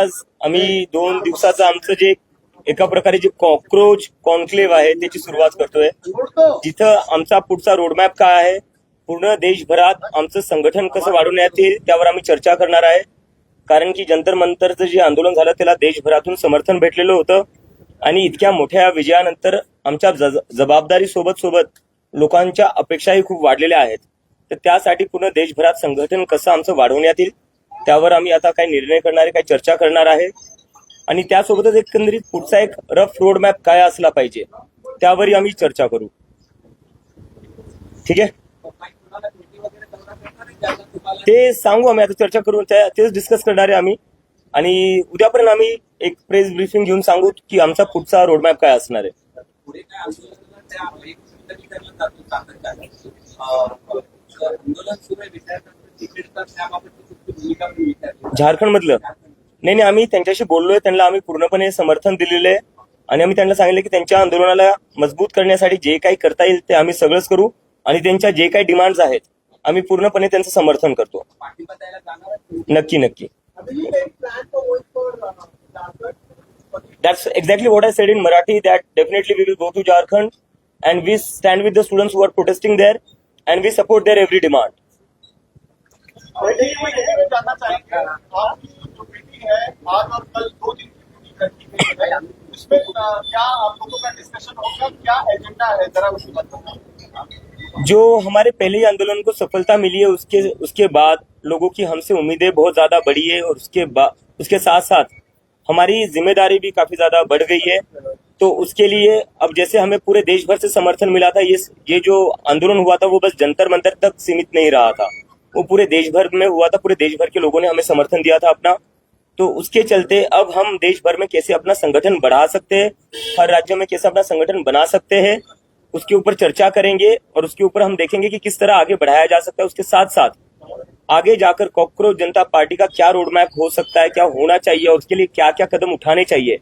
आज आम्ही 2 दिवसाचं आमचं जे एका प्रकारे जे कॉक्रोच कॉन्क्लेव्ह आहे त्याची सुरुवात करतोय, जिथं आमचा पुढचा रोडमॅप काय आहे, पूर्ण देशभरात आमचं संघटन कसं वाढवण्यात येईल त्यावर आम्ही चर्चा करणार आहे. कारण की जंतर मंतरचं जे आंदोलन झालं त्याला देशभरातून समर्थन भेटलेलं होतं आणि इतक्या मोठ्या विजयानंतर आमच्या जबाबदारी सोबत लोकांच्या अपेक्षाही खूप वाढलेल्या आहेत. तर त्यासाठी पूर्ण देशभरात संघटन कसं आमचं वाढवण्यात येईल त्यावर आम्ही आता काही निर्णय करणार आहे, काही चर्चा करणार आहे आणि त्यासोबतच एकंदरीत पुढचा एक रफ रोडमॅप काय असला पाहिजे त्यावरही आम्ही चर्चा करू. ठीक आहे, ते सांगू आम्ही, आता चर्चा करू, तेच डिस्कस करणार आहे आम्ही आणि उद्यापर्यंत आम्ही एक प्रेस ब्रीफिंग घेऊन सांगू की आमचा पुढचा रोडमॅप काय असणार आहे. झारखंड मधलं नाही, आम्ही त्यांच्याशी बोललोय, त्यांना आम्ही पूर्णपणे समर्थन दिलेलं आहे आणि आम्ही त्यांना सांगितलं की त्यांच्या आंदोलनाला मजबूत करण्यासाठी जे काही करता येईल ते आम्ही सगळंच करू आणि त्यांच्या जे काही डिमांड्स आहेत आम्ही पूर्णपणे त्यांचं समर्थन करतो. नक्की. That's exactly what I said in Marathi, that definitely we will go to Jharkhand and we stand with the students who are protesting there and we support their every demand. जो हमारे पहले ही आंदोलन को सफलता मिली है उसके बाद लोगों की हमसे उम्मीदें बहुत ज्यादा बढ़ी है और उसके साथ साथ हमारी जिम्मेदारी भी काफी ज्यादा बढ़ गई है. तो उसके लिए अब जैसे हमें पूरे देश भर से समर्थन मिला था, ये जो आंदोलन हुआ था वो बस जंतर मंतर तक सीमित नहीं रहा था, वो पूरे देश भर में हुआ था, पूरे देश भर के लोगों ने हमें समर्थन दिया था अपना. तो उसके चलते अब हम देश भर में कैसे अपना संगठन बढ़ा सकते हैं, हर राज्य में कैसे अपना संगठन बना सकते हैं, उसके ऊपर चर्चा करेंगे और उसके ऊपर हम देखेंगे कि किस तरह आगे बढ़ाया जा सकता है. उसके साथ साथ आगे जाकर कॉकरोच जनता पार्टी का क्या रोडमैप हो सकता है, क्या होना चाहिए और उसके लिए क्या क्या कदम उठाने चाहिए,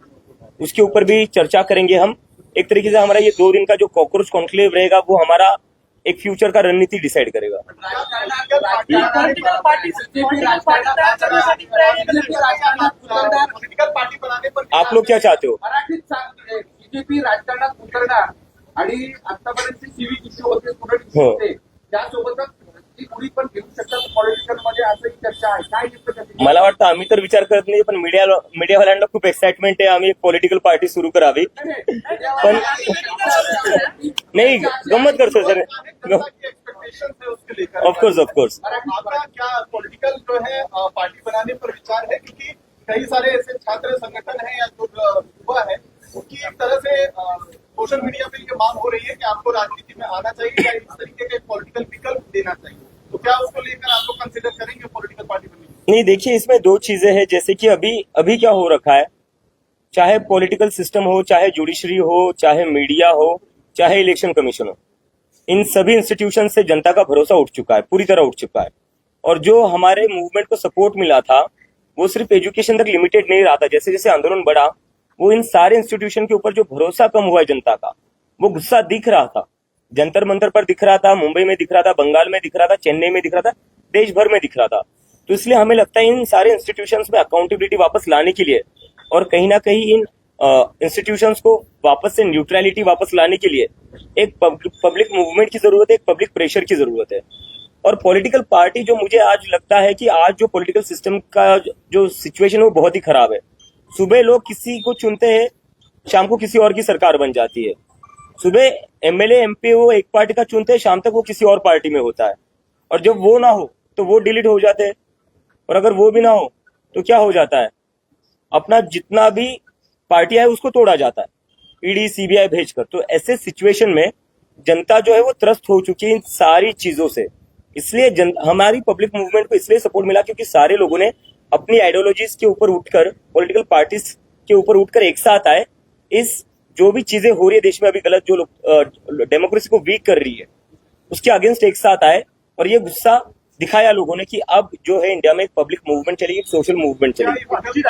उसके ऊपर भी चर्चा करेंगे हम. एक तरीके से हमारा ये 2 दिन का जो कॉकरोच कॉन्क्लेव रहेगा वो हमारा एक फ्यूचर का रणनीति डिसाइड करेगा. आप लोग क्या चाहते हो? बीजेपी राजकारणात उतरणार आणि आतापर्यंत सिव्हिक इश्यू होते त्यासोबतच पण घेऊ शकतात पॉलिटिकल मध्ये असं चर्चा आहे. काय मला वाटतं आम्ही तर विचार करत नाही, पण मीडियावाल्यांना खूप एक्साइटमेंट आहे आम्ही एक पॉलिटिकल पार्टी सुरू करावी. पण नाही, गंमत करतो सर, ऑफकोर्स. आपका क्या पॉलिटिकल जो है पार्टी बनाने पर विचार है, क्योंकि कई सारे ऐसे छात्र संगठन है या जो युवा है उनकी एक तरह से सोशल मीडिया पे ये मांग हो रही है कि आपको राजनीति में आना चाहिए या इस तरीके के पॉलिटिकल विकल्प देना चाहिए. तो क्या उसको लेकर आपको कंसिडर करेंगे पॉलिटिकल पार्टी बनने? नहीं, देखिए इसमें 2 चीजें हैं. जैसे कि अभी क्या हो रखा है, चाहे पॉलिटिकल सिस्टम हो, चाहे जुडिशरी हो, चाहे मीडिया हो, चाहे इलेक्शन कमीशन हो, इन सभी इंस्टीट्यूशन से जनता का भरोसा उठ चुका है, पूरी तरह उठ चुका है. और जो हमारे मूवमेंट को सपोर्ट मिला था वो सिर्फ एजुकेशन तक लिमिटेड नहीं रहा था. जैसे जैसे आंदोलन बढ़ा वो इन सारे इंस्टीट्यूशन के ऊपर जो भरोसा कम हुआ है जनता का, वो गुस्सा दिख रहा था. जंतर मंतर पर दिख रहा था, मुंबई में दिख रहा था, बंगाल में दिख रहा था, चेन्नई में दिख रहा था, देश भर में दिख रहा था. तो इसलिए हमें लगता है इन सारे इंस्टीट्यूशंस में अकाउंटेबिलिटी वापस लाने के लिए और कहीं ना कहीं इन इंस्टीट्यूशंस को वापस से न्यूट्रलिटी वापस लाने के लिए एक पब्लिक मूवमेंट की जरूरत है, एक पब्लिक प्रेशर की जरूरत है. और पॉलिटिकल पार्टी जो मुझे आज लगता है कि आज जो पॉलिटिकल सिस्टम का जो सिचुएशन है वो बहुत ही खराब है. सुबह लोग किसी को चुनते हैं, शाम को किसी और की सरकार बन जाती है. सुबह एमएलए एमपी वो एक पार्टी का चुनते हैं, शाम तक वो किसी और पार्टी में होता है. और जब वो ना हो तो वो डिलीट हो जाते हैं, और अगर वो भी ना हो तो क्या हो जाता है, अपना जितना भी पार्टियां है उसको तोड़ा जाता है ईडी सीबीआई भेजकर. तो ऐसे सिचुएशन में जनता जो है वो त्रस्त हो चुकी है इन सारी चीजों से. इसलिए हमारी पब्लिक मूवमेंट को इसलिए सपोर्ट मिला क्योंकि सारे लोगों ने अपनी आइडियोलॉजीज के ऊपर उठकर, पॉलिटिकल पार्टीज के ऊपर उठकर एक साथ आए. इस जो भी चीजें हो रही है देश में अभी गलत, जो लोग डेमोक्रेसी को वीक कर रही है, उसके अगेंस्ट एक साथ आए और ये गुस्सा दिखाया लोगों ने कि अब जो है इंडिया में एक पब्लिक मूवमेंट चलेगी, एक सोशल मूवमेंट चलेगी. बातें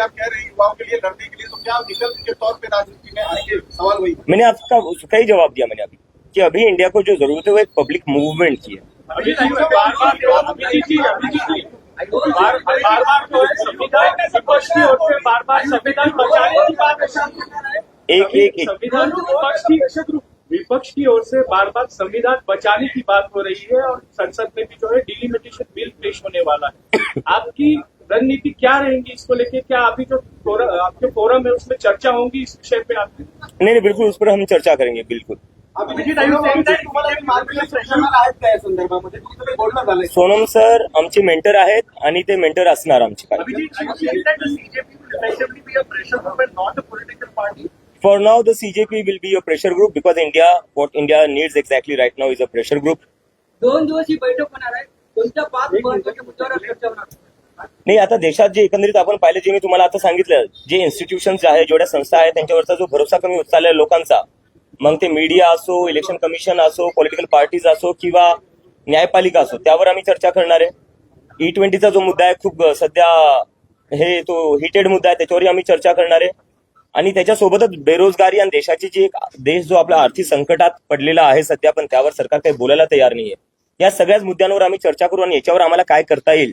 आप कह रहे हैं युवाओं के लिए, लड़ने के लिए, तो क्या विकल्प के तौर पे राजनीति में आएंगे? सवाल वही. मैंने आपका उसका ही जवाब दिया मैंने अभी कि अभी इंडिया को जो जरूरत है वो एक पब्लिक मूवमेंट की है. बार बार जो है संविधान विपक्ष की ओर से बार बार संविधान बचाने की बात एक संविधान विपक्ष की ओर से बार बार संविधान बचाने की बात हो रही है और संसद में भी जो है डिलिमिटेशन बिल पेश होने वाला है। आपकी रणनीति क्या रहेगी इसको लेके? क्या अभी जो आपके फोरम है उसमें चर्चा होगी इस विषय पे? आपकी नहीं, बिल्कुल उस पर हम चर्चा करेंगे, बिल्कुल. सोनम सर आमचे मेंटर आहेत आणि ते मेंटर असणार आमचे काय. For now, the CJP will be a pressure group because what India needs exactly right now is a pressure group. 2 दिवस ही बैठक होणार आहे. कोणत्या 5 महत्त्वाच्या मुद्द्यावर चर्चा होणार? नाही, आता देशात जे एकंदरीत आपण पाहिलं, जे मी तुम्हाला आता सांगितलं, जे इन्स्टिट्यूशन्स आहे, जेवढ्या संस्था आहेत, त्यांच्यावरचा जो भरोसा कमी होत चाललाय लोकांचा, मग ते मीडिया असो, इलेक्शन कमिशन असो, पॉलिटिकल पार्टीज असो किंवा न्यायपालिका असो, त्यावर आम्ही चर्चा करणार आहे. E20चा जो मुद्दा आहे, खूप सध्या तो हिटेड मुद्दा आहे, त्याच्यावरही आम्ही चर्चा करणार आहे. आणि त्याच्यासोबतच बेरोजगारी आणि देशाची जी एक देश जो आपला आर्थिक संकटात पडलेला आहे सध्या, पण त्यावर सरकार काही बोलायला तयार नाहीये. या सगळ्याच मुद्द्यांवर आम्ही चर्चा करू आणि याच्यावर आम्हाला काय करता येईल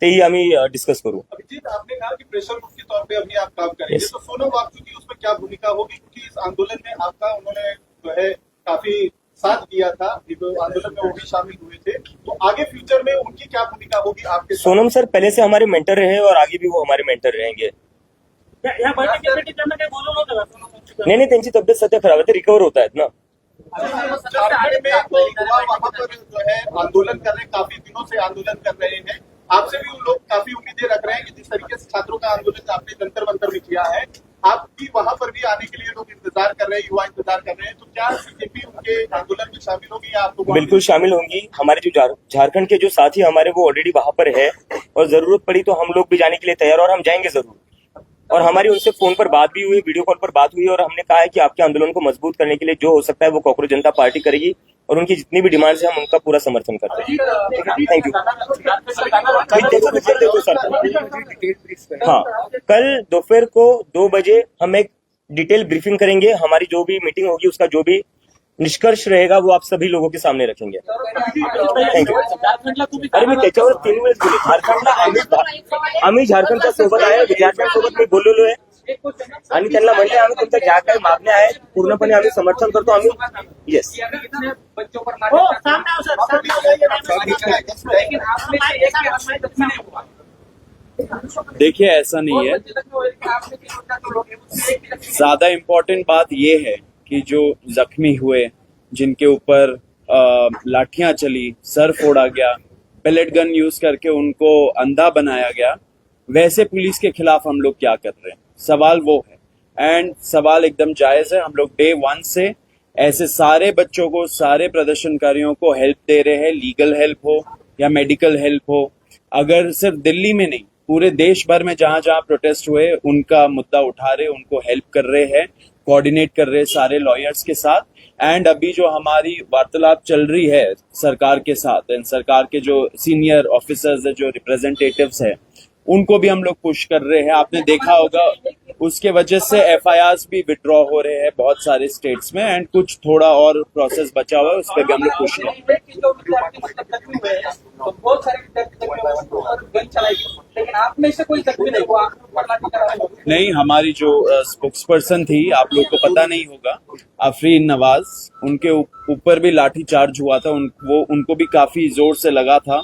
तेही आम्ही डिस्कस करू. अभिजीत, आपने कहा कि प्रेशर ग्रुप के तौर पे अभी आप काम करेंगे, तो सोनम वांगचुक की उसमें क्या भूमिका होगी? क्योंकि इस आंदोलन में आपका उन्होंने जो है काफी साथ दिया था, आंदोलन में वो भी शामिल हुए थे, तो आगे फ्यूचर में उनकी क्या भूमिका होगी आपके? सोनम सर पहले से हमारे मेंटर रहे और आगे भी वो हमारे मेंटर रहेंगे. या बैठकीसाठी त्यांना काही बोलवलं होतं का? नाही, त्यांची तब्येत सध्या खराब आहे, ते रिकवर होत आहेत ना. झारखंड में तो युवा वहां पर जो है आंदोलन कर रहे हैं, काफी दिनों से आंदोलन कर रहे हैं. आपसे भी लोग काफी उम्मीदें रख रहे हैं कि जिस तरीके से छात्रों का आंदोलन आपने जंतर मंतर में किया है, आप भी वहां पर भी आने के लिए लोग इंतजार कर रहे हैं, युवा इंतजार कर रहे हैं, तो क्या बीजेपी उनके आंदोलन में शामिल होगी या आपको? बिल्कुल शामिल होंगी. हमारे जो झारखंड के जो साथी हमारे वो ऑलरेडी वहां पर है और जरूरत पड़ी तो हम लोग भी जाने के लिए तैयार और हम जाएंगे जरूर. और हमारी उनसे फोन पर बात भी हुई, वीडियो कॉल पर बात हुई और हमने कहा है कि आपके आंदोलन को मजबूत करने के लिए जो हो सकता है वो कॉकरोच जनता पार्टी करेगी और उनकी जितनी भी डिमांड्स है हम उनका पूरा समर्थन करते हैं. Thank you. हाँ, कल दोपहर को 2 बजे हम एक डिटेल ब्रीफिंग करेंगे. हमारी जो भी मीटिंग होगी उसका जो भी निष्कर्ष रहेगा वो आप सभी लोगों के सामने रखेंगे. थँक्यू. अरे मी त्याच्यावर 3 वेळेस बोलले. झारखंडला आम्ही झारखंडच्या सोबत आहे, विद्यार्थ्यांसोबत मी बोललेलो आहे आणि त्यांना म्हणले आम्ही तुमच्या ज्या काही मागण्या आहेत पूर्णपणे आम्ही समर्थन करतो. आम्ही येस. देखिए, ऐसा नहीं है. ज्यादा इम्पोर्टेंट बात ये है कि जो जख्मी हुए, जिनके ऊपर लाठियां चली, सर फोड़ा गया, पेलेट गन यूज करके उनको अंधा बनाया गया, वैसे पुलिस के खिलाफ हम लोग क्या कर रहे हैं? सवाल वो है. एंड सवाल एकदम जायज है. हम लोग डे 1 से ऐसे सारे बच्चों को, सारे प्रदर्शनकारियों को हेल्प दे रहे हैं, लीगल हेल्प हो या मेडिकल हेल्प हो. अगर सिर्फ दिल्ली में नहीं, पूरे देश भर में जहां जहां प्रोटेस्ट हुए उनका मुद्दा उठा रहे, उनको हेल्प कर रहे हैं, कोऑर्डिनेट कर रहे हैं सारे लॉयर्स के साथ. एंड अभी जो हमारी वार्तालाप चल रही है सरकार के साथ, एंड सरकार के जो सीनियर ऑफिसर्स है, जो रिप्रेजेंटेटिव्स है, उनको भी हम लोग पुश कर रहे हैं. आपने देखा होगा उसके वजह से FIRs भी विड्रॉ हो रहे हैं बहुत सारे स्टेट्स में, एंड कुछ थोड़ा और प्रोसेस बचा हुआ है, उस पर भी हम लोग पुश कर रहे हैं. बहुत सारे गन चलाई, लेकिन आप में से कोई जख्मी नहीं हुआ? नहीं, हमारी जो स्पोक्स पर्सन थी, आप लोग को पता नहीं होगा, आफरीन नवाज, उनके ऊपर भी लाठी चार्ज हुआ था. उनको भी काफी जोर से लगा था.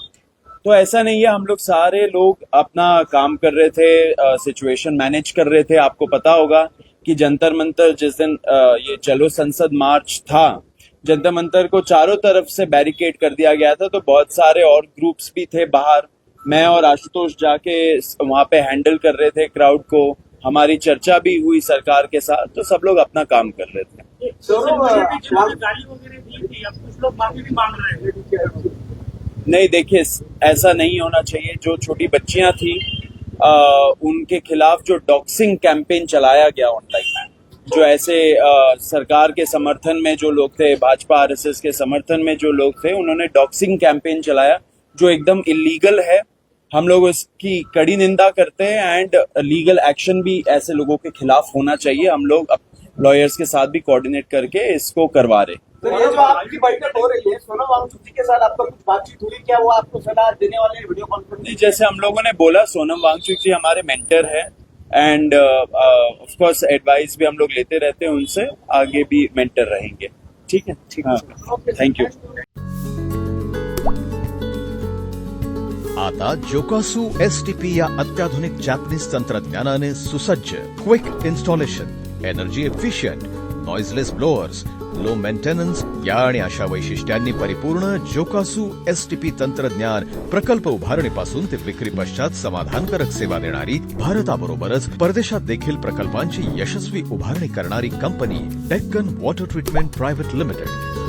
तो ऐसा नहीं है, हम लोग सारे लोग अपना काम कर रहे थे, सिचुएशन मैनेज कर रहे थे. आपको पता होगा कि जंतर मंतर जिस दिन ये चलो संसद मार्च था, जंतर मंतर को चारों तरफ से बैरिकेड कर दिया गया था. तो बहुत सारे और ग्रुप्स भी थे बाहर. मैं और आशुतोष जाके वहां पे हैंडल कर रहे थे क्राउड को. हमारी चर्चा भी हुई सरकार के साथ, तो सब लोग अपना काम कर रहे थे. नहीं, देखिए, ऐसा नहीं होना चाहिए. जो छोटी बच्चियां थी उनके खिलाफ जो डॉक्सिंग कैंपेन चलाया गया ऑनलाइन, जो ऐसे सरकार के समर्थन में जो लोग थे, भाजपा RSS के समर्थन में जो लोग थे, उन्होंने डॉक्सिंग कैंपेन चलाया जो एकदम इलीगल है. हम लोग उसकी कड़ी निंदा करते हैं एंड लीगल एक्शन भी ऐसे लोगों के खिलाफ होना चाहिए. हम लोग लॉयर्स के साथ भी कोऑर्डिनेट करके इसको करवा रहे. सर ये जो आपकी बैठक हो रही है सोनम वांगचुक जी के साथ आपका कुछ बातचीत हुई क्या? वो आपको सलाह देने वाले वीडियो कॉन्फ्रेंस जी, जैसे हम लोगों ने बोला, सोनम वांगचुक जी हमारे मेंटर है एंड ऑफ कोर्स एडवाइस भी हम लोग लेते रहते हैं उनसे, आगे भी मेंटर रहेंगे। ठीक है, ठीक है, थैंक यू। आता जोकासू STP या अत्याधुनिक जॅपनीज तंत्रज्ञानाने सुसज्ज quick installation, energy efficient, noiseless blowers, low maintenance या आणि अशा वैशिष्ट्यांनी परिपूर्ण जोकासू STP तंत्रज्ञान प्रकल्प उभारणीपासून ते विक्री पश्चात समाधानकारक सेवा देणारी, भारताबरोबरच परदेशात देखील प्रकल्पांची यशस्वी उभारणी करणारी company Deccan water treatment private limited.